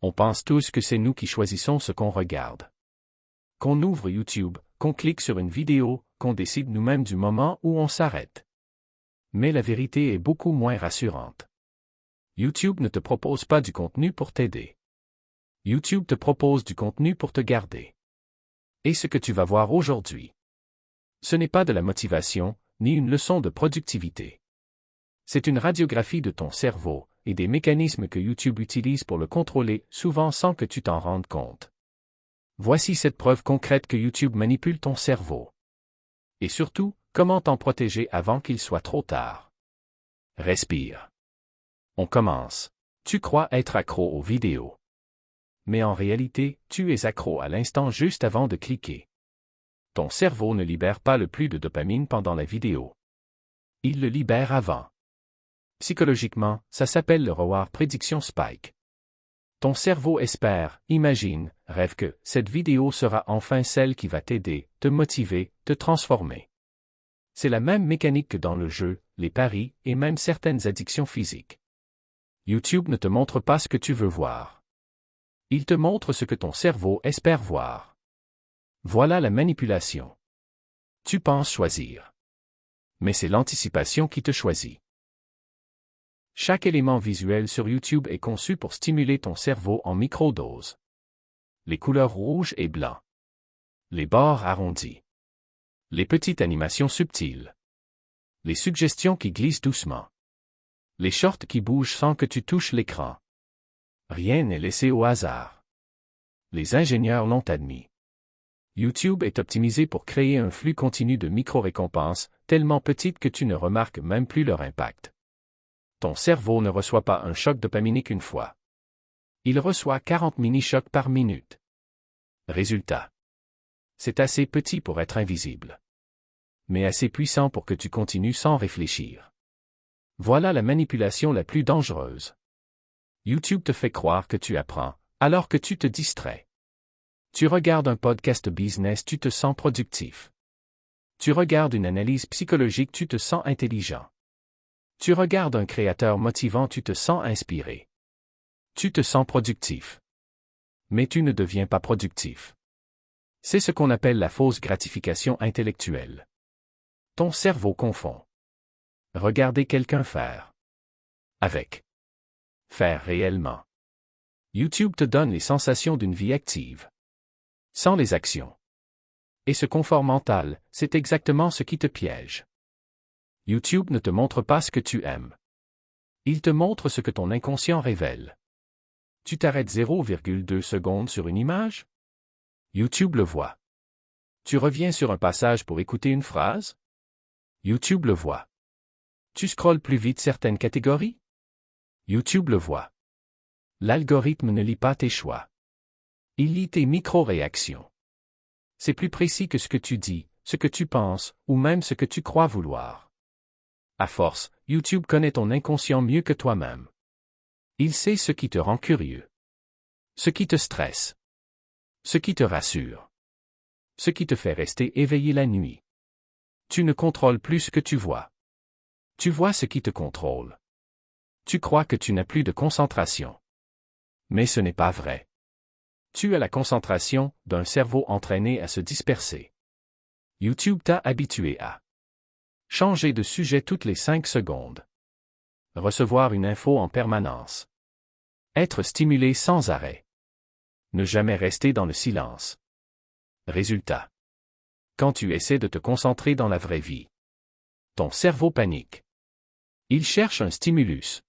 On pense tous que c'est nous qui choisissons ce qu'on regarde. Qu'on ouvre YouTube, qu'on clique sur une vidéo, qu'on décide nous-mêmes du moment où on s'arrête. Mais la vérité est beaucoup moins rassurante. YouTube ne te propose pas du contenu pour t'aider. YouTube te propose du contenu pour te garder. Et ce que tu vas voir aujourd'hui, ce n'est pas de la motivation, ni une leçon de productivité. C'est une radiographie de ton cerveau, et des mécanismes que YouTube utilise pour le contrôler, souvent sans que tu t'en rendes compte. Voici cette preuve concrète que YouTube manipule ton cerveau. Et surtout, comment t'en protéger avant qu'il soit trop tard. Respire. On commence. Tu crois être accro aux vidéos. Mais en réalité, tu es accro à l'instant juste avant de cliquer. Ton cerveau ne libère pas le plus de dopamine pendant la vidéo. Il le libère avant. Psychologiquement, ça s'appelle le reward prediction spike. Ton cerveau espère, imagine, rêve que cette vidéo sera enfin celle qui va t'aider, te motiver, te transformer. C'est la même mécanique que dans le jeu, les paris et même certaines addictions physiques. YouTube ne te montre pas ce que tu veux voir. Il te montre ce que ton cerveau espère voir. Voilà la manipulation. Tu penses choisir. Mais c'est l'anticipation qui te choisit. Chaque élément visuel sur YouTube est conçu pour stimuler ton cerveau en microdose. Les couleurs rouges et blancs. Les bords arrondis. Les petites animations subtiles. Les suggestions qui glissent doucement. Les shorts qui bougent sans que tu touches l'écran. Rien n'est laissé au hasard. Les ingénieurs l'ont admis. YouTube est optimisé pour créer un flux continu de micro-récompenses, tellement petites que tu ne remarques même plus leur impact. Ton cerveau ne reçoit pas un choc dopaminique une fois. Il reçoit 40 mini-chocs par minute. Résultat. C'est assez petit pour être invisible. Mais assez puissant pour que tu continues sans réfléchir. Voilà la manipulation la plus dangereuse. YouTube te fait croire que tu apprends, alors que tu te distrais. Tu regardes un podcast business, tu te sens productif. Tu regardes une analyse psychologique, tu te sens intelligent. Tu regardes un créateur motivant, tu te sens inspiré. Tu te sens productif. Mais tu ne deviens pas productif. C'est ce qu'on appelle la fausse gratification intellectuelle. Ton cerveau confond. Regarder quelqu'un faire. Avec. Faire réellement. YouTube te donne les sensations d'une vie active. Sans les actions. Et ce confort mental, c'est exactement ce qui te piège. YouTube ne te montre pas ce que tu aimes. Il te montre ce que ton inconscient révèle. Tu t'arrêtes 0,2 secondes sur une image? YouTube le voit. Tu reviens sur un passage pour écouter une phrase? YouTube le voit. Tu scrolles plus vite certaines catégories? YouTube le voit. L'algorithme ne lit pas tes choix. Il lit tes micro-réactions. C'est plus précis que ce que tu dis, ce que tu penses, ou même ce que tu crois vouloir. À force, YouTube connaît ton inconscient mieux que toi-même. Il sait ce qui te rend curieux. Ce qui te stresse. Ce qui te rassure. Ce qui te fait rester éveillé la nuit. Tu ne contrôles plus ce que tu vois. Tu vois ce qui te contrôle. Tu crois que tu n'as plus de concentration. Mais ce n'est pas vrai. Tu as la concentration d'un cerveau entraîné à se disperser. YouTube t'a habitué à changer de sujet toutes les 5 secondes. Recevoir une info en permanence. Être stimulé sans arrêt. Ne jamais rester dans le silence. Résultat. Quand tu essaies de te concentrer dans la vraie vie, ton cerveau panique. Il cherche un stimulus.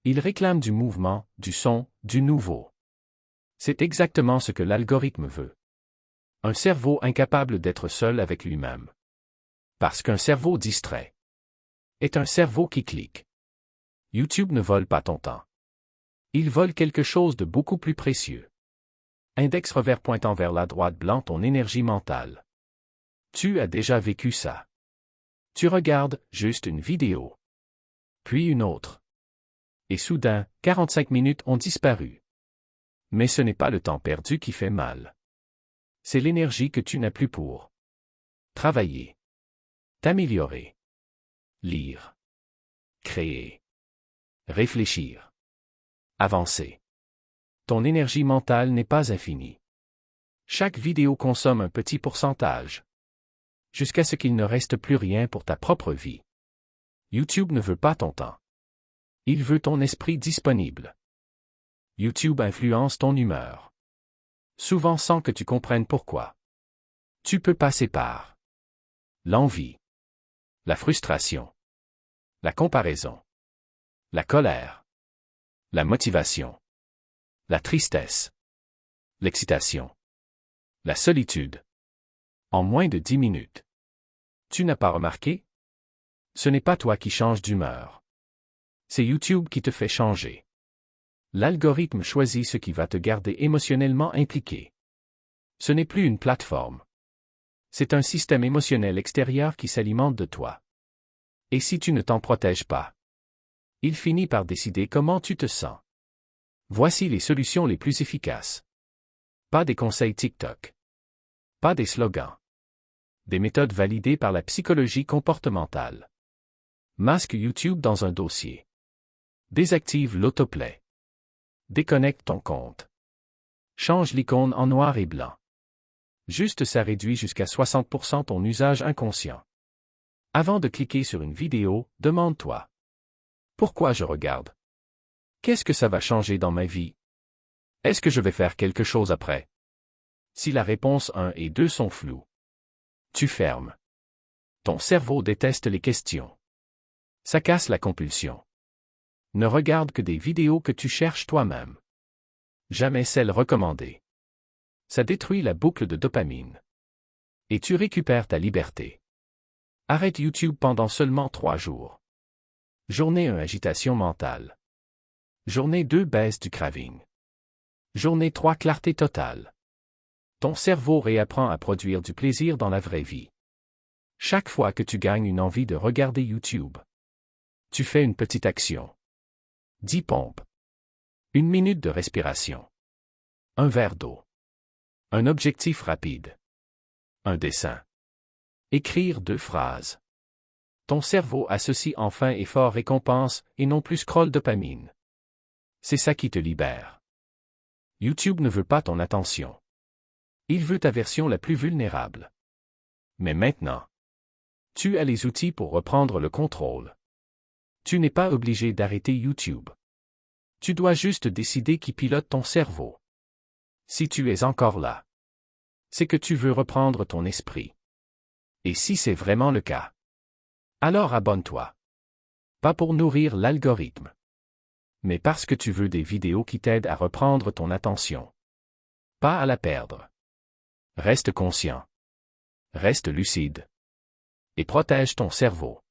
Il réclame du mouvement, du son, du nouveau. C'est exactement ce que l'algorithme veut. Un cerveau incapable d'être seul avec lui-même. Parce qu'un cerveau distrait est un cerveau qui clique. YouTube ne vole pas ton temps. Il vole quelque chose de beaucoup plus précieux. Index revers pointant vers la droite blanc ton énergie mentale. Tu as déjà vécu ça. Tu regardes juste une vidéo. Puis une autre. Et soudain, 45 minutes ont disparu. Mais ce n'est pas le temps perdu qui fait mal. C'est l'énergie que tu n'as plus pour travailler, t'améliorer, lire, créer, réfléchir, avancer. Ton énergie mentale n'est pas infinie. Chaque vidéo consomme un petit pourcentage. Jusqu'à ce qu'il ne reste plus rien pour ta propre vie. YouTube ne veut pas ton temps. Il veut ton esprit disponible. YouTube influence ton humeur. Souvent sans que tu comprennes pourquoi. Tu peux passer par l'envie, la frustration, la comparaison, la colère, la motivation, la tristesse, l'excitation, la solitude. En moins de 10 minutes. Tu n'as pas remarqué? Ce n'est pas toi qui changes d'humeur. C'est YouTube qui te fait changer. L'algorithme choisit ce qui va te garder émotionnellement impliqué. Ce n'est plus une plateforme. C'est un système émotionnel extérieur qui s'alimente de toi. Et si tu ne t'en protèges pas, il finit par décider comment tu te sens. Voici les solutions les plus efficaces. Pas des conseils TikTok. Pas des slogans. Des méthodes validées par la psychologie comportementale. Masque YouTube dans un dossier. Désactive l'autoplay. Déconnecte ton compte. Change l'icône en noir et blanc. Juste ça réduit jusqu'à 60% ton usage inconscient. Avant de cliquer sur une vidéo, demande-toi. Pourquoi je regarde? Qu'est-ce que ça va changer dans ma vie? Est-ce que je vais faire quelque chose après? Si la réponse 1 et 2 sont floues, tu fermes. Ton cerveau déteste les questions. Ça casse la compulsion. Ne regarde que des vidéos que tu cherches toi-même. Jamais celles recommandées. Ça détruit la boucle de dopamine. Et tu récupères ta liberté. Arrête YouTube pendant seulement 3 jours. Journée 1 agitation mentale. Journée 2 baisse du craving. Journée 3 clarté totale. Ton cerveau réapprend à produire du plaisir dans la vraie vie. Chaque fois que tu gagnes une envie de regarder YouTube, tu fais une petite action. 10 pompes. 1 minute de respiration. Un verre d'eau. Un objectif rapide. Un dessin. Écrire 2 phrases. Ton cerveau associe enfin effort récompense et non plus scroll dopamine. C'est ça qui te libère. YouTube ne veut pas ton attention. Il veut ta version la plus vulnérable. Mais maintenant, tu as les outils pour reprendre le contrôle. Tu n'es pas obligé d'arrêter YouTube. Tu dois juste décider qui pilote ton cerveau. Si tu es encore là, c'est que tu veux reprendre ton esprit. Et si c'est vraiment le cas, alors abonne-toi. Pas pour nourrir l'algorithme, mais parce que tu veux des vidéos qui t'aident à reprendre ton attention. Pas à la perdre. Reste conscient. Reste lucide. Et protège ton cerveau.